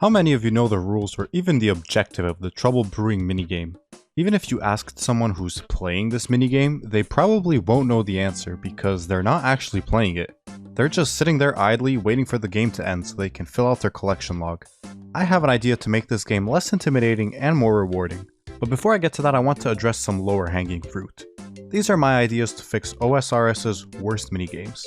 How many of you know the rules or even the objective of the Trouble Brewing minigame? Even if you asked someone who's playing this minigame, they probably won't know the answer because they're not actually playing it. They're just sitting there idly waiting for the game to end so they can fill out their collection log. I have an idea to make this game less intimidating and more rewarding. But before I get to that, I want to address some lower hanging fruit. These are my ideas to fix OSRS's worst minigames.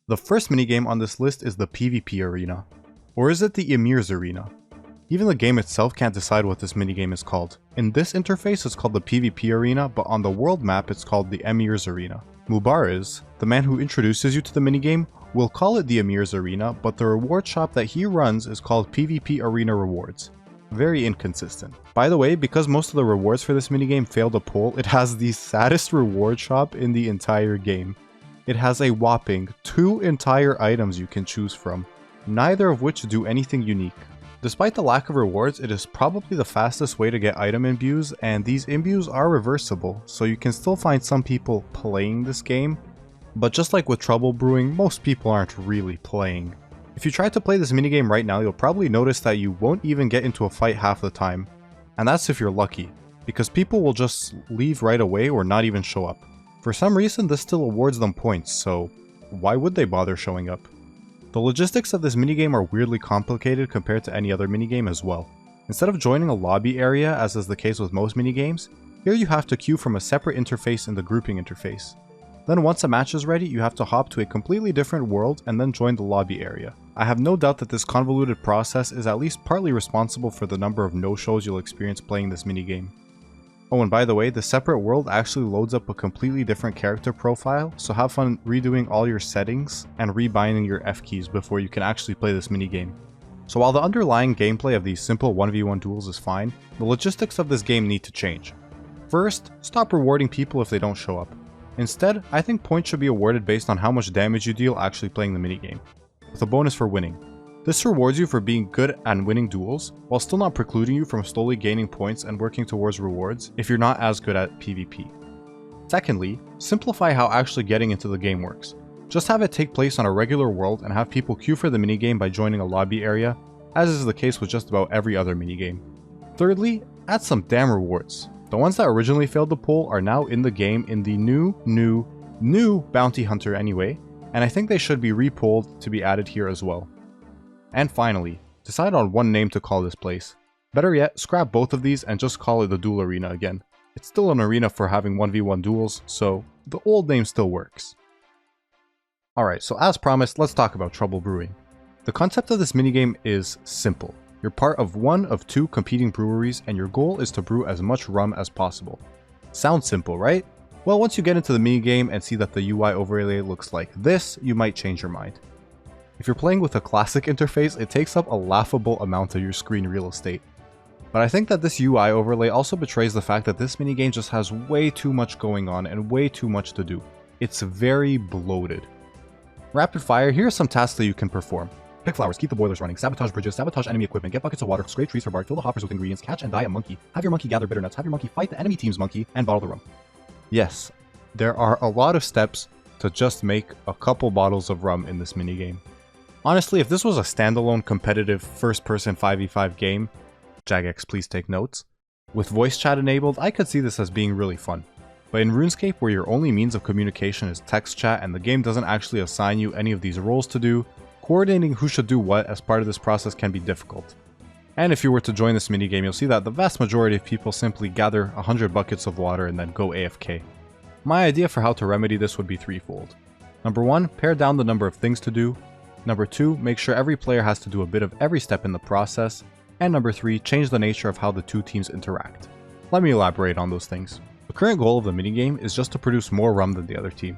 The first minigame on this list is the PvP arena. Or is it the Emir's arena? Even the game itself can't decide what this minigame is called. In this interface it's called the PvP arena, but on the world map it's called the Emir's arena. Mubariz, the man who introduces you to the minigame, will call it the Emir's arena, but the reward shop that he runs is called PvP Arena Rewards. Very inconsistent. By the way, because most of the rewards for this minigame failed a poll, it has the saddest reward shop in the entire game. It has a whopping 2 entire items you can choose from, neither of which do anything unique. Despite the lack of rewards, it is probably the fastest way to get item imbues, and these imbues are reversible, so you can still find some people playing this game. But just like with Trouble Brewing, most people aren't really playing. If you try to play this minigame right now, you'll probably notice that you won't even get into a fight half the time. And that's if you're lucky, because people will just leave right away or not even show up. For some reason, this still awards them points, so why would they bother showing up? The logistics of this minigame are weirdly complicated compared to any other minigame as well. Instead of joining a lobby area, as is the case with most minigames, here you have to queue from a separate interface in the grouping interface. Then once a match is ready, you have to hop to a completely different world and then join the lobby area. I have no doubt that this convoluted process is at least partly responsible for the number of no-shows you'll experience playing this minigame. Oh, and by the way, the separate world actually loads up a completely different character profile, so have fun redoing all your settings and rebinding your F keys before you can actually play this minigame. So while the underlying gameplay of these simple 1v1 duels is fine, the logistics of this game need to change. First, stop rewarding people if they don't show up. Instead, I think points should be awarded based on how much damage you deal actually playing the minigame, with a bonus for winning. This rewards you for being good at winning duels, while still not precluding you from slowly gaining points and working towards rewards if you're not as good at PvP. Secondly, simplify how actually getting into the game works. Just have it take place on a regular world and have people queue for the minigame by joining a lobby area, as is the case with just about every other minigame. Thirdly, add some damn rewards. The ones that originally failed the poll are now in the game in the new Bounty Hunter anyway, and I think they should be repolled to be added here as well. And finally, decide on one name to call this place. Better yet, scrap both of these and just call it the Duel Arena again. It's still an arena for having 1v1 duels, so the old name still works. Alright, so as promised, let's talk about Trouble Brewing. The concept of this minigame is simple. You're part of one of 2 competing breweries and your goal is to brew as much rum as possible. Sounds simple, right? Well, once you get into the minigame and see that the UI overlay looks like this, you might change your mind. If you're playing with a classic interface, it takes up a laughable amount of your screen real estate. But I think that this UI overlay also betrays the fact that this minigame just has way too much going on and way too much to do. It's very bloated. Rapid fire, here are some tasks that you can perform. Pick flowers, keep the boilers running, sabotage bridges, sabotage enemy equipment, get buckets of water, scrape trees for bark, fill the hoppers with ingredients, catch and dye a monkey, have your monkey gather bitter nuts, have your monkey fight the enemy team's monkey, and bottle the rum. Yes, there are a lot of steps to just make a couple bottles of rum in this minigame. Honestly, if this was a standalone competitive first-person 5v5 game, Jagex please take notes, with voice chat enabled, I could see this as being really fun. But in RuneScape, where your only means of communication is text chat and the game doesn't actually assign you any of these roles to do, coordinating who should do what as part of this process can be difficult. And if you were to join this minigame, you'll see that the vast majority of people simply gather 100 buckets of water and then go AFK. My idea for how to remedy this would be threefold. Number 1, pare down the number of things to do. Number 2, make sure every player has to do a bit of every step in the process. And number 3, change the nature of how the 2 teams interact. Let me elaborate on those things. The current goal of the minigame is just to produce more rum than the other team.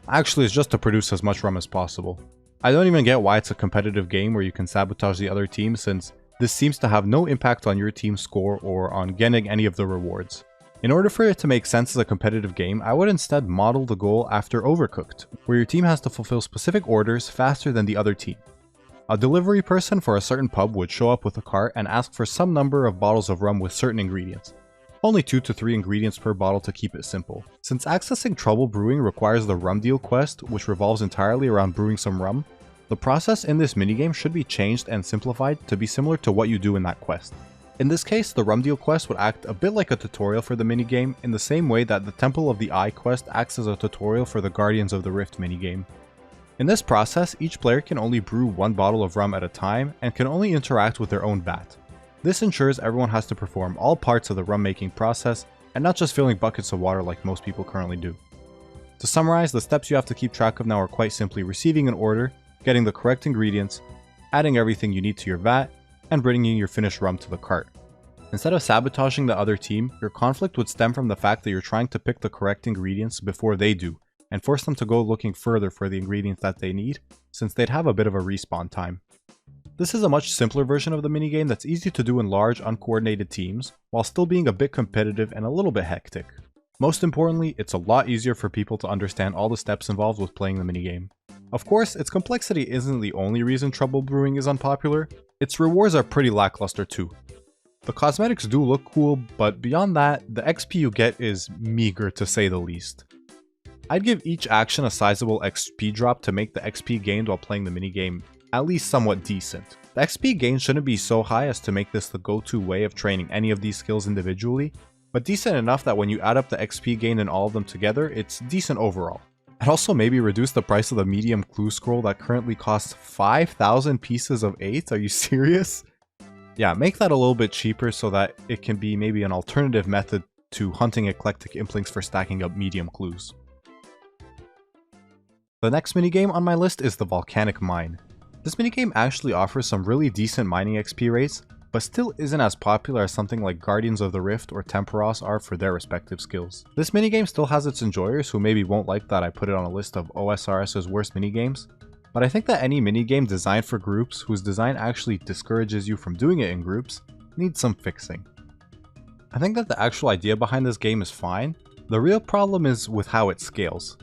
Actually, it's just to produce as much rum as possible. I don't even get why it's a competitive game where you can sabotage the other team, since this seems to have no impact on your team's score or on getting any of the rewards. In order for it to make sense as a competitive game, I would instead model the goal after Overcooked, where your team has to fulfill specific orders faster than the other team. A delivery person for a certain pub would show up with a cart and ask for some number of bottles of rum with certain ingredients. Only 2 to 3 ingredients per bottle to keep it simple. Since accessing Trouble Brewing requires the Rum Deal quest, which revolves entirely around brewing some rum, The process in this minigame should be changed and simplified to be similar to what you do in that quest. In this case, the rum deal quest would act a bit like a tutorial for the minigame in the same way that the Temple of the Eye quest acts as a tutorial for the Guardians of the Rift minigame. In this process, each player can only brew one bottle of rum at a time and can only interact with their own vat. This ensures everyone has to perform all parts of the rum making process and not just filling buckets of water like most people currently do. To summarize, the steps you have to keep track of now are quite simply receiving an order, getting the correct ingredients, adding everything you need to your vat, and bringing your finished rum to the cart. Instead of sabotaging the other team, your conflict would stem from the fact that you're trying to pick the correct ingredients before they do, and force them to go looking further for the ingredients that they need, since they'd have a bit of a respawn time. This is a much simpler version of the minigame that's easy to do in large, uncoordinated teams, while still being a bit competitive and a little bit hectic. Most importantly, it's a lot easier for people to understand all the steps involved with playing the minigame. Of course, its complexity isn't the only reason Trouble Brewing is unpopular, its rewards are pretty lackluster too. The cosmetics do look cool, but beyond that, the XP you get is meager to say the least. I'd give each action a sizable XP drop to make the XP gained while playing the minigame at least somewhat decent. The XP gain shouldn't be so high as to make this the go-to way of training any of these skills individually, but decent enough that when you add up the XP gained in all of them together, it's decent overall. I'd also maybe reduce the price of the medium clue scroll that currently costs 5,000 pieces of 8, are you serious? Yeah, make that a little bit cheaper so that it can be maybe an alternative method to hunting eclectic implinks for stacking up medium clues. The next minigame on my list is the Volcanic Mine. This minigame actually offers some really decent mining XP rates, but still isn't as popular as something like Guardians of the Rift or Temporos are for their respective skills. This minigame still has its enjoyers who maybe won't like that I put it on a list of OSRS's worst minigames, but I think that any minigame designed for groups whose design actually discourages you from doing it in groups needs some fixing. I think that the actual idea behind this game is fine, the real problem is with how it scales.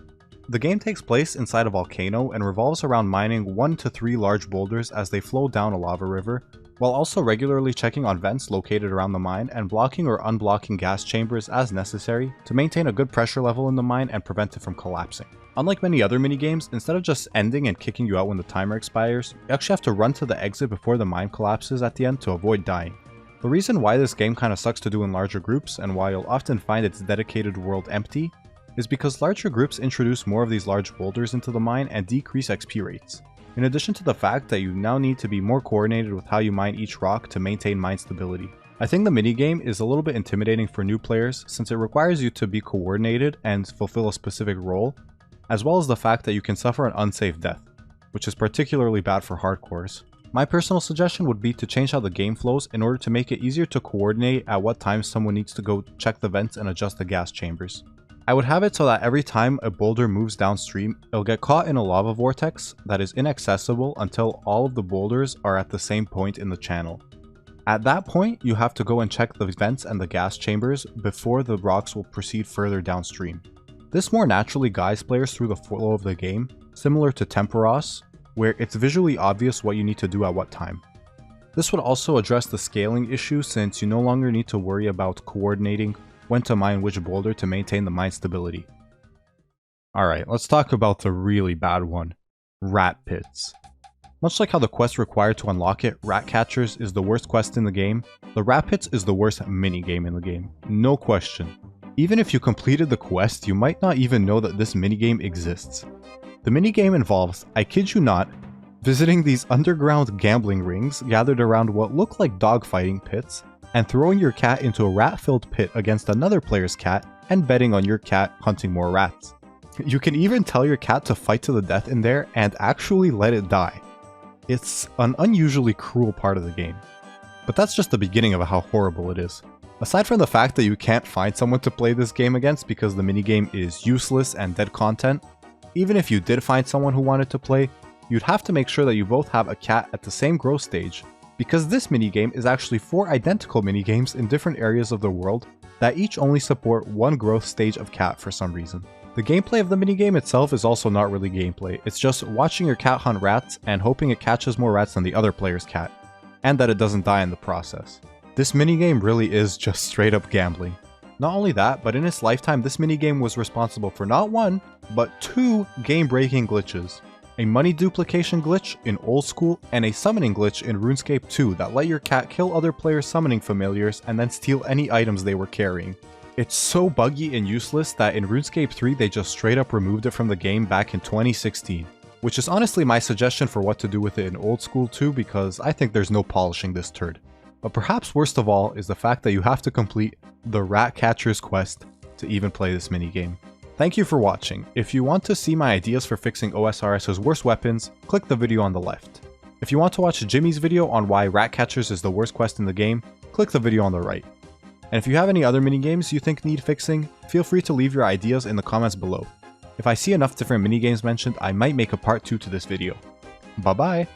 The game takes place inside a volcano and revolves around mining 1 to 3 large boulders as they flow down a lava river, while also regularly checking on vents located around the mine and blocking or unblocking gas chambers as necessary to maintain a good pressure level in the mine and prevent it from collapsing. Unlike many other minigames, instead of just ending and kicking you out when the timer expires, you actually have to run to the exit before the mine collapses at the end to avoid dying. The reason why this game kinda sucks to do in larger groups, and why you'll often find its dedicated world empty, is because larger groups introduce more of these large boulders into the mine and decrease XP rates. In addition to the fact that you now need to be more coordinated with how you mine each rock to maintain mine stability. I think the minigame is a little bit intimidating for new players since it requires you to be coordinated and fulfill a specific role, as well as the fact that you can suffer an unsafe death, which is particularly bad for hardcores. My personal suggestion would be to change how the game flows in order to make it easier to coordinate at what time someone needs to go check the vents and adjust the gas chambers. I would have it so that every time a boulder moves downstream, it'll get caught in a lava vortex that is inaccessible until all of the boulders are at the same point in the channel. At that point, you have to go and check the vents and the gas chambers before the rocks will proceed further downstream. This more naturally guides players through the flow of the game, similar to Temporos, where it's visually obvious what you need to do at what time. This would also address the scaling issue since you no longer need to worry about coordinating when to mine which boulder to maintain the mine stability. Alright, let's talk about the really bad one, rat pits. Much like how the quest required to unlock it, Rat Catchers, is the worst quest in the game, the rat pits is the worst minigame in the game, no question. Even if you completed the quest, you might not even know that this minigame exists. The minigame involves, I kid you not, visiting these underground gambling rings gathered around what look like dogfighting pits, and throwing your cat into a rat-filled pit against another player's cat and betting on your cat hunting more rats. You can even tell your cat to fight to the death in there and actually let it die. It's an unusually cruel part of the game. But that's just the beginning of how horrible it is. Aside from the fact that you can't find someone to play this game against because the minigame is useless and dead content, even if you did find someone who wanted to play, you'd have to make sure that you both have a cat at the same growth stage, because this minigame is actually 4 identical minigames in different areas of the world that each only support one growth stage of cat for some reason. The gameplay of the minigame itself is also not really gameplay, it's just watching your cat hunt rats and hoping it catches more rats than the other player's cat, and that it doesn't die in the process. This minigame really is just straight up gambling. Not only that, but in its lifetime this minigame was responsible for not 1, but 2 game-breaking glitches. a money duplication glitch in Old School, and a summoning glitch in RuneScape 2 that let your cat kill other players' summoning familiars and then steal any items they were carrying. It's so buggy and useless that in RuneScape 3 they just straight up removed it from the game back in 2016. Which is honestly my suggestion for what to do with it in Old School too, because I think there's no polishing this turd. But perhaps worst of all is the fact that you have to complete the Rat Catcher's quest to even play this minigame. Thank you for watching. If you want to see my ideas for fixing OSRS's worst weapons, click the video on the left. If you want to watch Jimmy's video on why Rat Catchers is the worst quest in the game, click the video on the right. And if you have any other minigames you think need fixing, feel free to leave your ideas in the comments below. If I see enough different minigames mentioned, I might make a part 2 to this video. Bye bye!